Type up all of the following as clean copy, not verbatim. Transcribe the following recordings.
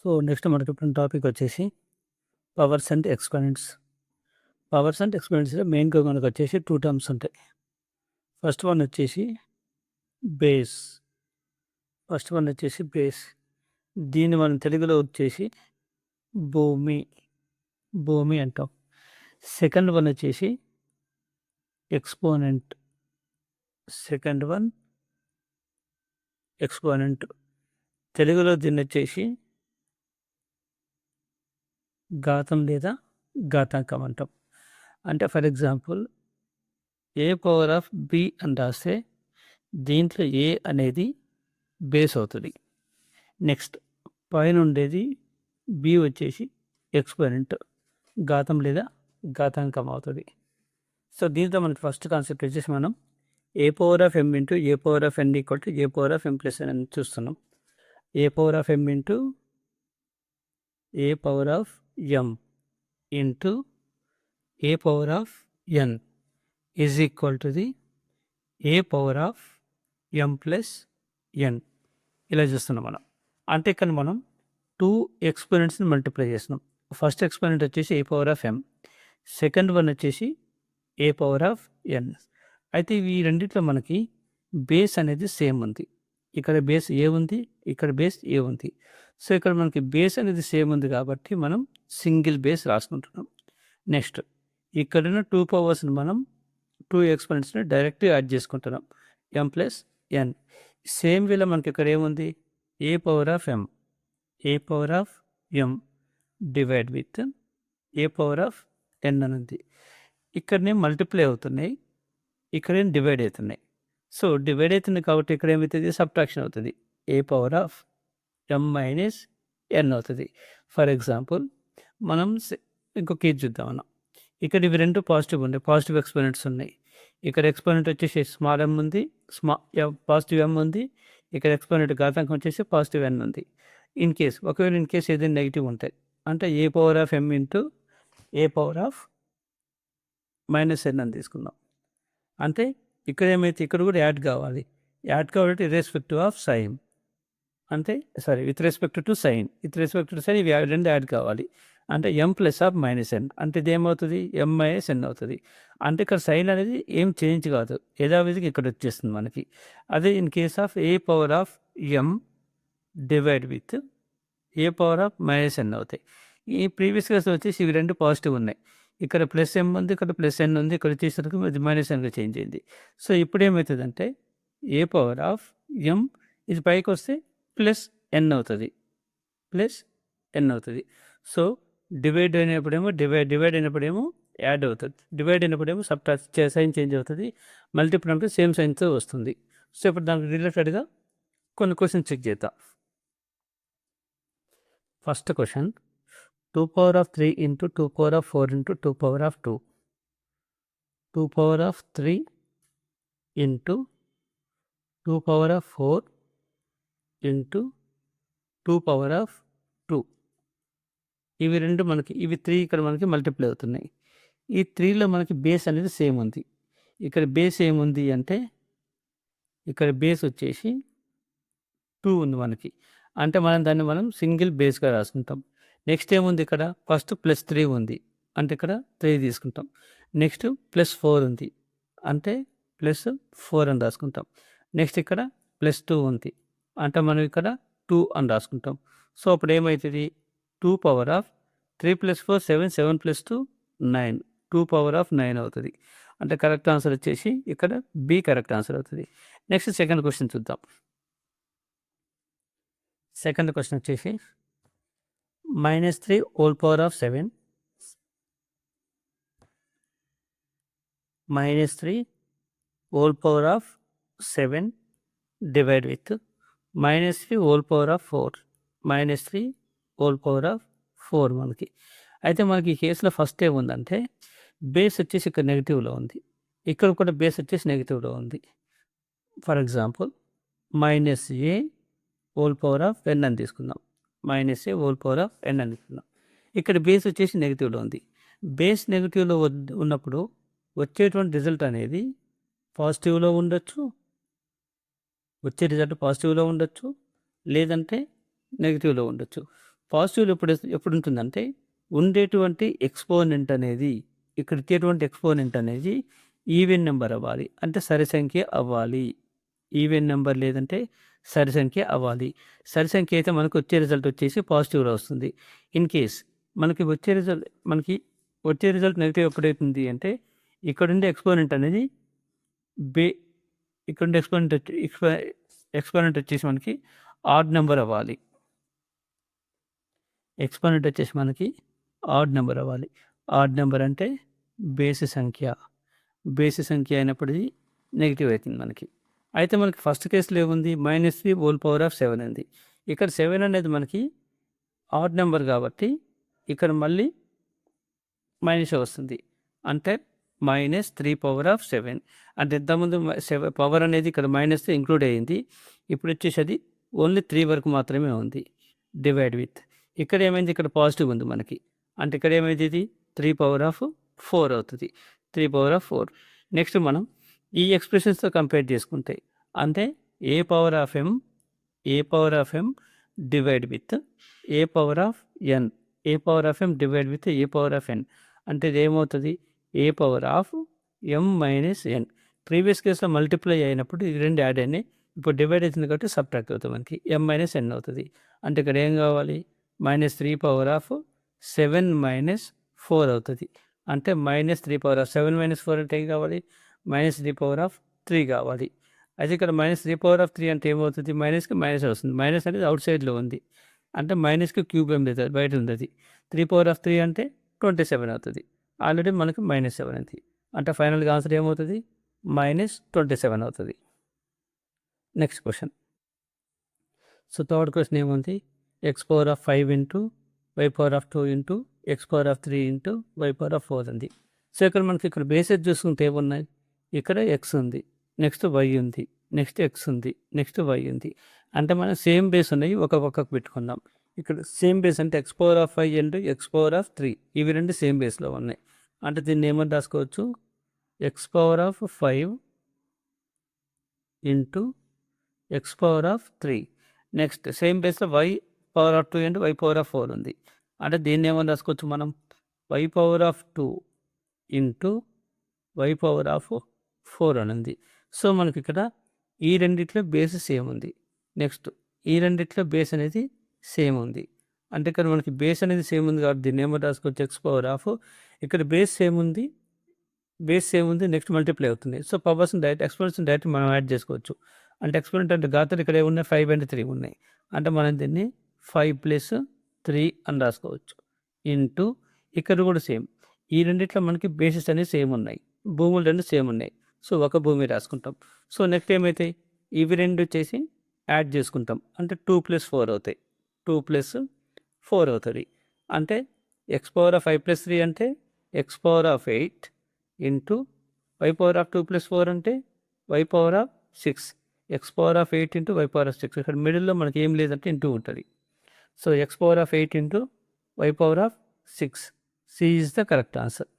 So next మనకి ఇప్పుడు topic వచ్చేసి powers and experiments. Powers and ఎక్స్పెరిమెంట్స్లో మెయిన్గా మనకు వచ్చేసి 2 టర్మ్స్ ఉంటాయి. ఫస్ట్ వన్ వచ్చేసి బేస్. దీన్ని మనం తెలుగులో వచ్చేసి భూమి భూమి అంటాం. సెకండ్ వన్ వచ్చేసి ఎక్స్పోనెంట్. తెలుగులో దీన్ని వచ్చేసి ఘాతం లేదా ఘాతాంకం అంటాం. అంటే for example A power of B అని రాస్తే దీంట్లో ఏ అనేది బేస్ అవుతుంది. నెక్స్ట్ పైన ఉండేది బి వచ్చేసి ఎక్స్పోనెంట్, ఘాతం లేదా ఘాతాంకం అవుతుంది. సో దీంతో మనకి ఫస్ట్ కాన్సెప్ట్ వచ్చేసి మనం A power of M into A power of N equal to A power of M plus N అని చూస్తున్నాం. A power of M into A power of M into A power of N is equal to the A power of M plus N. ఇలా చూస్తున్నాం మనం. అంటే ఇక్కడ మనం 2 ఎక్స్పోనెంట్స్ని multiply చేస్తున్నాం. ఫస్ట్ ఎక్స్పోనెంట్ వచ్చేసి A power of M, second one వచ్చేసి ఏ పవర్ ఆఫ్ ఎన్. అయితే ఈ రెండిట్లో మనకి బేస్ అనేది సేమ్ ఉంది. ఇక్కడ బేస్ ఏ ఉంది, ఇక్కడ బేస్ ఏ ఉంది. సో ఇక్కడ మనకి బేస్ అనేది సేమ్ ఉంది కాబట్టి మనం సింగిల్ బేస్ రాసుకుంటున్నాం. నెక్స్ట్ ఇక్కడున్న 2 పవర్స్ని మనం 2 ఎక్స్పోనెంట్స్ని డైరెక్ట్ యాడ్ చేసుకుంటున్నాం, ఎం ప్లస్ ఎన్. సేమ్ వేలో మనకి ఇక్కడ ఏముంది, A power of M divide with A power of N అని ఉంది. ఇక్కడనే మల్టిప్లై అవుతున్నాయి, ఇక్కడేం డివైడ్ అవుతున్నాయి. సో డివైడ్ అవుతుంది కాబట్టి ఇక్కడ ఏమవుతుంది, సబ్ట్రాక్షన్ అవుతుంది. ఏ పవర్ ఆఫ్ ఎం మైనస్ ఎన్ అవుతుంది. ఫర్ ఎగ్జాంపుల్ మనం ఇంకో కేసు చూద్దాం అన్న. ఇక్కడ ఇవి రెండు పాజిటివ్ ఉన్నాయి, పాజిటివ్ ఎక్స్పోనెంట్స్ ఉన్నాయి. ఇక్కడ ఎక్స్పోనెంట్ వచ్చేసి స్మాల్ ఎం ఉంది, పాజిటివ్ ఎం ఉంది. ఇక్కడ ఎక్స్పోనెంట్ ఘాతాంకం వచ్చేసి పాజిటివ్ ఎన్ ఉంది. ఇన్ కేస్ ఏదైనా నెగిటివ్ ఉంటాయి అంటే ఏ power of M into A power of minus N అని తీసుకుందాం. అంటే ఇక్కడ ఏమైతే ఇక్కడ కూడా యాడ్ కావాలి ఇర్రెస్పెక్టివ్ ఆఫ్ సైన్, అంటే విత్ రెస్పెక్ట్ టు సైన్ ఇవి రెండు యాడ్ కావాలి. అంటే M plus of minus N, అంటే ఇది ఏమవుతుంది, ఎం మైనస్ ఎన్ అవుతుంది. అంటే ఇక్కడ సైన్ అనేది ఏం చేంజ్ కాదు, యథావిధిగా ఇక్కడ వచ్చేస్తుంది మనకి. అదే in case of A power of M divide with A power of minus N అవుతాయి. ఈ ప్రీవియస్ కేసు వచ్చేసి ఇవి రెండు పాజిటివ్ ఉన్నాయి. ఇక్కడ ప్లస్ ఎం ఉంది, ఇక్కడ ప్లస్ ఎన్ ఉంది, ఇక్కడ వచ్చేసరికి ఇది మైనస్ ఎన్గా చేంజ్ అయింది. సో ఇప్పుడు ఏమవుతుందంటే ఏ పవర్ ఆఫ్ ఎం ఇది పైకి వస్తే ప్లస్ ఎన్ అవుతుంది. సో డివైడ్ అయినప్పుడేమో యాడ్ అవుతుంది, డివైడ్ అయినప్పుడేమో సబ్ట్రాక్ట్ సైన్ చేంజ్ అవుతుంది, మల్టిపుల్ అంటే సేమ్ సైన్తో వస్తుంది. సో ఇప్పుడు దానికి రిలేటెడ్గా కొన్ని క్వశ్చన్స్ చెక్ చేద్దాం. First question 2 power of 3 into 2 power of 4 into 2 power of 2. 2 power of 3 into 2 power of 4 into 2 power of 2. ఇవి రెండు మనకి, ఇవి 3 ఇక్కడ మనకి మల్టిప్లై అవుతున్నాయి. ఈ 3లో మనకి బేస్ అనేది సేమ్ ఉంది. ఇక్కడ బేస్ ఏముంది అంటే ఇక్కడ బేస్ వచ్చేసి 2 ఉంది మనకి. అంటే మనం సింగిల్ బేస్గా రాసుకుంటాం. నెక్స్ట్ ఏముంది, ఇక్కడ ఫస్ట్ +3 ఉంది అంటే ఇక్కడ 3 తీసుకుంటాం. నెక్స్ట్ +4 ఉంది అంటే +4 అని రాసుకుంటాం. నెక్స్ట్ ఇక్కడ +2 ఉంది అంటే మనం ఇక్కడ 2 అని రాసుకుంటాం. సో అప్పుడు ఏమవుతుంది, 2 పవర్ ఆఫ్ 3 + 4 7, 7 + 2 9, 2 పవర్ ఆఫ్ 9 అవుతుంది. అంటే కరెక్ట్ ఆన్సర్ వచ్చేసి ఇక్కడ బి కరెక్ట్ ఆన్సర్ అవుతుంది. నెక్స్ట్ సెకండ్ క్వశ్చన్ చూద్దాం. సెకండ్ క్వశ్చన్ వచ్చేసి -3 whole power of 7 -3 whole power of 7 divide with -3 whole power of 4 -3 whole power of 4 మనకి. అయితే మనకి ఈ కేసులో ఫస్ట్ ఏముందంటే బేస్ వచ్చేసి ఇక్కడ నెగిటివ్లో ఉంది, ఇక్కడ కూడా బేస్ వచ్చేసి నెగిటివ్లో ఉంది. For example -a whole power of n అని తీసుకుందాం, -a whole power of n అని తీసుకుందాం. ఇక్కడ బేస్ వచ్చేసి నెగిటివ్లో ఉంది. బేస్ నెగిటివ్లో ఉన్నప్పుడు వచ్చేటువంటి రిజల్ట్ అనేది పాజిటివ్లో ఉండొచ్చు, లేదంటే నెగిటివ్లో ఉండొచ్చు. పాజిటివ్‌లో ఎప్పుడు ఉంటుందంటే ఉండేటువంటి ఎక్స్‌పోనెంట్ అనేది ఇక్కడ ఇచ్చేటువంటి ఎక్స్‌పోనెంట్ అనేది ఈవెన్ నంబర్ అవ్వాలి. అంటే సరి సంఖ్య అవ్వాలి. ఈవెన్ నంబర్ లేదంటే సరి సంఖ్య అవ్వాలి. సరి సంఖ్య అయితే మనకు వచ్చే రిజల్ట్ వచ్చేసి పాజిటివ్‌లో వస్తుంది. ఇన్ కేస్ మనకి వచ్చే రిజల్ట్ నెగెటివ్ ఎప్పుడైతుంది అంటే ఇక్కడుండే ఎక్స్‌పోనెంట్ అనేది బే ఇక్కడుండే ఎక్స్‌పోనెంట్ వచ్చేసి మనకి ఆడ్ నంబర్ అవ్వాలి. ఎక్స్‌పోనెంట్ వచ్చేసి మనకి ఆడ్ నంబర్ అవ్వాలి. ఆడ్ నంబర్ అంటే బేసి సంఖ్య. బేసి సంఖ్య అయినప్పుడు ఇది నెగెటివ్ అవుతుంది మనకి. అయితే మనకి ఫస్ట్ కేస్‌లో ఏముంది -3 ఉంది. ఇక్కడ 7 అనేది మనకి ఆడ్ నంబర్ కాబట్టి ఇక్కడ మళ్ళీ మైనసే వస్తుంది. అంటే -3/7 అంటే ఇంతకుముందు పవర్ అనేది ఇక్కడ మైనస్‌తో ఇంక్లూడ్ అయ్యింది. ఇప్పుడు వచ్చేసి అది ఓన్లీ 3 వరకు మాత్రమే ఉంది. డివైడ్ విత్ ఇక్కడ ఏమైంది, ఇక్కడ పాజిటివ్ ఉంది మనకి. అంటే ఇక్కడ ఏమైంది, ఇది 3/4 అవుతుంది. 3/4 నెక్స్ట్ మనం ఈ ఎక్స్‌ప్రెషన్స్‌తో కంపేర్ చేసుకుంటే అంటే ఏ power of m divide with A power of n divide with A power of n అంటే ఇది ఏమవుతుంది, a power of m-n. Previous కేసులో మల్టిప్లై అయినప్పుడు ఈ రెండు యాడ్ అయినాయి. ఇప్పుడు డివైడ్ అవుతుంది కాబట్టి సబ్ట్రాక్ట్ అవుతుంది మనకి m-n అవుతుంది. అంటే ఇక్కడ ఏం కావాలి, -3/7 అవుతుంది. అంటే -3/7 - 4 అంటే ఏం కావాలి, -3/3 కావాలి. అయితే ఇక్కడ -3/3 అంటే ఏమవుతుంది, మైనస్కి మైనస్ వస్తుంది. మైనస్ అనేది అవుట్ సైడ్లో ఉంది. అంటే మైనస్కి క్యూబ్ ఏం లేదు, బయట ఉంది. అది 3/3 అంటే 27 అవుతుంది. ఆల్రెడీ మనకి -7 ఉంది. అంటే ఫైనల్గా ఆన్సర్ ఏమవుతుంది, -27 అవుతుంది. Next question. So third question ఏముంది, x⁵5 into y⁵2 into x⁵3 into y⁵4 ఉంది. సో ఇక్కడ మనకి ఇక్కడ బేసెస్ చూసుకుంటే ఏమున్నాయి, ఇక్కడ x ఉంది, నెక్స్ట్ y ఉంది, నెక్స్ట్ x ఉంది, నెక్స్ట్ y ఉంది. అంటే మనం సేమ్ బేస్ ఉన్నాయి, ఒక పక్కకు పెట్టుకుందాం. ఇక్కడ సేమ్ బేస్ అంటే x⁵5 ఇంటూ x⁵3 ఇవి రెండు సేమ్ బేస్లో ఉన్నాయి. అంటే దీన్ని ఏమని రాసుకోవచ్చు, x⁵5 into x⁵3 next same బేస్లో y⁵2 ఇంటూ y⁵4 ఉంది. అంటే దీన్ని ఏమని రాసుకోవచ్చు మనం, y⁵2 ఇంటూ y⁵4 అని ఉంది. సో మనకి ఇక్కడ ఈ రెండిట్లో బేస్ సేమ్ ఉంది. నెక్స్ట్ ఈ రెండిట్లో బేస్ అనేది సేమ్ ఉంది. అంటే ఇక్కడ మనకి బేస్ అనేది సేమ్ ఉంది కాబట్టి దీన్ని ఏమని రాసుకోవచ్చు, x⁵. ఇక్కడ బేస్ సేమ్ ఉంది, నెక్స్ట్ మల్టిప్లై అవుతుంది. So powers direct exponents direct మనం యాడ్ చేసుకోవచ్చు. అంటే ఎక్స్పోనెంట్ అంటే ఘాతాలు ఇక్కడ ఏమున్నాయి, 5 and 3 ఉన్నాయి. అంటే మనం దీన్ని 5 + 3 అని రాసుకోవచ్చు. ఇంటూ ఇక్కడ కూడా సేమ్, ఈ రెండిట్లో మనకి బేసిస్ అనేవి సేమ్ ఉన్నాయి, భూములు రెండు సేమ్ ఉన్నాయి. సో ఒక భూమి రాసుకుంటాం. సో నెక్స్ట్ ఏమవుతాయి, ఇవి రెండు చేసి యాడ్ చేసుకుంటాం. అంటే 2 + 4 అవుతాయి. 2 + 4 అవుతుంది. అంటే x⁵5 + 3 అంటే x⁵8 ఇంటూ y⁵2 + 4 అంటే y⁵6. x⁵8 into y⁵6. ఇక్కడ మిడిల్లో మనకి ఏం లేదంటే ఇంటూ ఉంటుంది. So x⁵8 into y⁵6. C is the correct answer.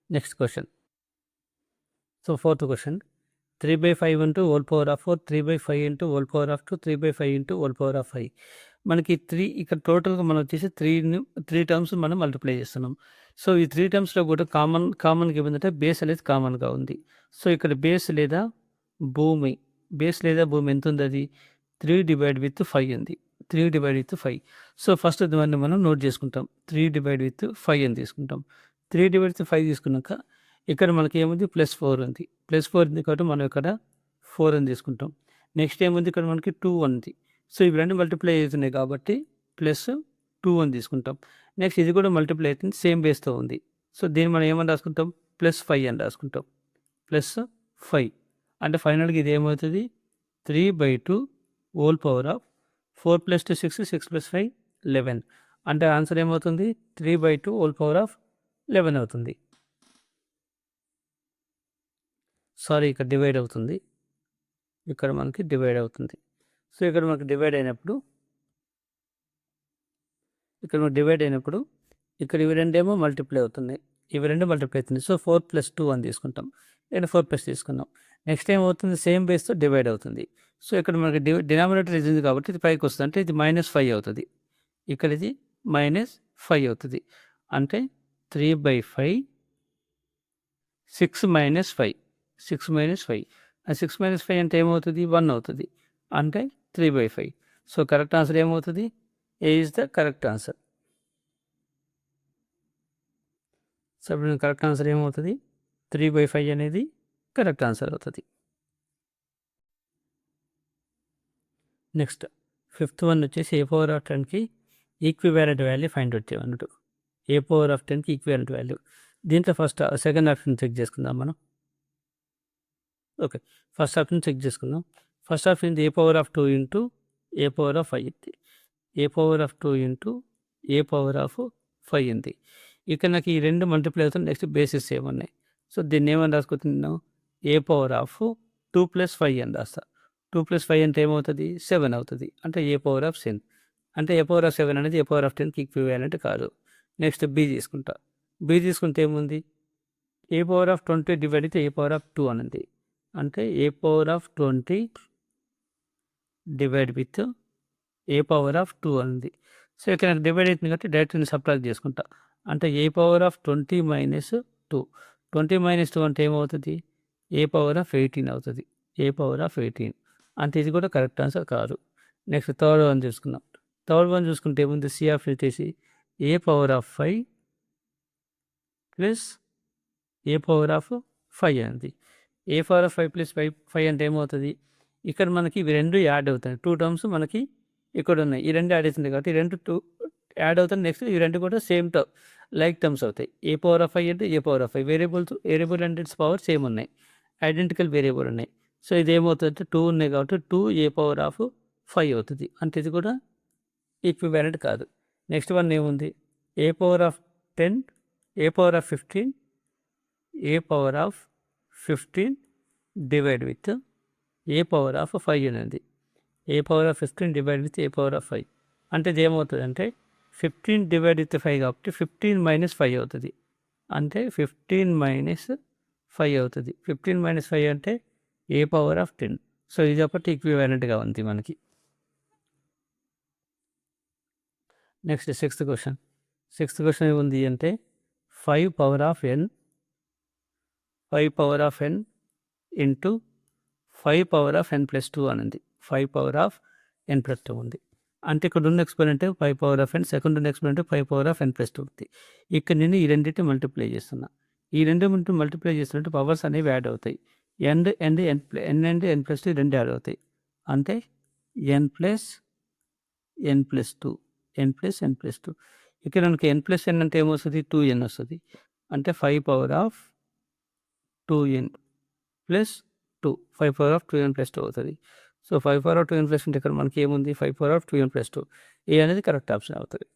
Next question. So fourth question, 3/5 into (4), 3/5 into (2), 3/5 into (5). మనకి 3 ఇక్కడ టోటల్గా మనం వచ్చేసి 3 టర్మ్స్ మనం మల్టిప్లై చేస్తున్నాం. సో ఈ 3 టర్మ్స్లో కూడా కామన్గా ఏమిందంటే బేస్ అనేది కామన్గా ఉంది. సో ఇక్కడ బేస్ లేదా భూమి ఎంత ఉంది, అది 3/5 ఉంది. 3/5. సో ఫస్ట్ దాన్ని మనం నోట్ చేసుకుంటాం, 3/5 అని తీసుకుంటాం. 3/5 తీసుకున్నాక ఇక్కడ మనకి ఏముంది, +4 ఉంది. +4 ఉంది కాబట్టి మనం ఇక్కడ 4 అని తీసుకుంటాం. నెక్స్ట్ ఏముంది, ఇక్కడ మనకి 2 ఉంది. సో ఇవి రెండు మల్టిప్లై అవుతున్నాయి కాబట్టి +2 అని తీసుకుంటాం. నెక్స్ట్ ఇది కూడా మల్టిప్లై అవుతుంది, సేమ్ బేస్తో ఉంది. సో దీన్ని మనం ఏమని రాసుకుంటాం, +5 అని రాసుకుంటాం. +5 అంటే ఫైనల్గా ఇది ఏమవుతుంది, 3/2 4 + 2 6, 6 + 5 11. అంటే ఆన్సర్ ఏమవుతుంది, 3/2 11 అవుతుంది. సారీ, ఇక్కడ డివైడ్ అవుతుంది. ఇక్కడ మనకి డివైడ్ అవుతుంది. సో ఇక్కడ మనకి డివైడ్ అయినప్పుడు ఇక్కడ ఇవి రెండేమో మల్టిప్లై అవుతున్నాయి, ఇవి రెండు మల్టిప్లై అవుతుంది. సో 4 + 2 అని తీసుకుంటాం. నేను 4+ తీసుకున్నాం. నెక్స్ట్ ఏమవుతుంది, సేమ్ బేస్తో డివైడ్ అవుతుంది. సో ఇక్కడ మనకి డినామినేటర్ ఇది ఉంది కాబట్టి ఇది పైకి వస్తుంది, అంటే ఇది -5 అవుతుంది. ఇక్కడ ఇది -5 అవుతుంది, అంటే 3/5 6 - 5 6 - 5 6 - 5 అంటే ఏమవుతుంది, 1 అవుతుంది, అంటే 3/5. సో కరెక్ట్ ఆన్సర్ ఏమవుతుంది, a is the correct answer. So ఇప్పుడు కరెక్ట్ ఆన్సర్ ఏమవుతుంది, 3/5 అనేది కరెక్ట్ ఆన్సర్ అవుతుంది. నెక్స్ట్ 5th వన్ వచ్చేసి a⁻10కి ఈక్వివాలెంట్ వాల్యూ ఫైండ్ అవుట్ చేయమన్నట్టు. a⁻10కి ఈక్వివాలెంట్ వాల్యూ. దీంట్లో ఫస్ట్ సెకండ్ ఆప్షన్ చెక్ చేసుకుందాం మనం. ఓకే, ఫస్ట్ ఆప్షన్ చెక్ చేసుకుందాం. First option a⁻2 into a⁻5 ఉంది. a⁻2 ఇంటూ a⁻5 ఉంది. ఇక్కడ నాకు ఈ రెండు మల్టిప్లై అవుతుంది. నెక్స్ట్ బేసిస్ ఏమన్నాయి, సో దీన్ని ఏమని రాసుకుంటున్నాం, a⁻2 + 5 అని రాస్తా. 2 + 5 అంటే ఏమవుతుంది, 7 అవుతుంది, అంటే a⁻7. అంటే a⁻7 అనేది a⁻10కి ఈక్వివాలెంట్ కాదు. నెక్స్ట్ బి తీసుకుంటా. బి తీసుకుంటే ఏముంది, a⁻20 డివైడ్ అయితే a⁻2 అనేది, అంటే a⁻20 డివైడ్ విత్ a⁻2 అనేది. సో ఇక్కడ నాకు డివైడ్ అవుతుంది కాబట్టి డైరెక్ట్ నేను సబ్ట్రాక్ట్ చేసుకుంటా, అంటే a⁻20 - 2. 20 - 2 అంటే ఏమవుతుంది, a⁻18 అవుతుంది, a⁻18. అంటే ఇది కూడా కరెక్ట్ ఆన్సర్ కాదు. నెక్స్ట్ థర్డ్ వన్ చూసుకుందాం. థర్డ్ వన్ చూసుకుంటే ఏముంది, సి ఆప్షన్ వచ్చేసి a⁻5 + a⁻5 అనేది. a⁻5 + 5 అంటే ఏమవుతుంది, ఇక్కడ మనకి ఇవి రెండు యాడ్ అవుతాయి. 2 టర్మ్స్ మనకి ఇక్కడ ఉన్నాయి, ఈ రెండు యాడ్ అవుతుంది కాబట్టి ఈ రెండు 2 యాడ్ అవుతాయి. నెక్స్ట్ ఈ రెండు కూడా సేమ్ లైక్ టర్మ్స్ అవుతాయి. a⁻5 అంటే a⁻5 variable and its power same ఉన్నాయి, ఐడెంటికల్ వేరియబుల్ ఉన్నాయి. సో ఇది ఏమవుతుందంటే 2 ఉన్నాయి కాబట్టి 2a⁻5 అవుతుంది, అంటే ఇది కూడా ఈక్వివాలెంట్ కాదు. నెక్స్ట్ వన్ ఏముంది, a⁻10 a⁻15 divide with a⁻5 అనేది. a⁻15 డివైడ్ విత్ a⁻5 అంటే ఇది ఏమవుతుంది అంటే 15 డివైడ్ విత్ 5 కాబట్టి 15 - 5 అవుతుంది, అంటే 15 - 5 అవుతుంది. 15 - 5 అంటే a⁻10. సో ఇది ఒకటి ఈక్వివాలెంట్గా ఉంది మనకి. నెక్స్ట్ సిక్స్త్ క్వశ్చన్ ఏముంది అంటే 5⁻n ఇంటూ 5⁻n+2 అని ఉంది. 5⁻n+2 ఉంది, అంటే ఇక్కడ ఉన్న ఎక్స్పెరిమెంట్ 5⁻n, సెకండ్ ఉన్న ఎక్స్పెరిమెంట్ 5⁻n+2 ఉంది. ఇక్కడ నేను ఈ రెండింటి మల్టిప్లై చేస్తున్నా. ఈ రెండు మల్టిప్లై చేస్తున్నట్టు పవర్స్ అనేవి యాడ్ అవుతాయి. n అండ్ n+2 రెండు యాడ్ అవుతాయి, అంటే n+n+2 ఇక్కడ మనకి n+n అంటే ఏమొస్తుంది, 2n వస్తుంది, అంటే 5⁻2n + 2 5⁻2n+2 అవుతుంది. సో 5⁻2n+2 అంటే ఇక్కడ మనకి ఏముంది, 5⁻2n+2. ఏ అనేది కరెక్ట్ ఆప్షన్ అవుతుంది.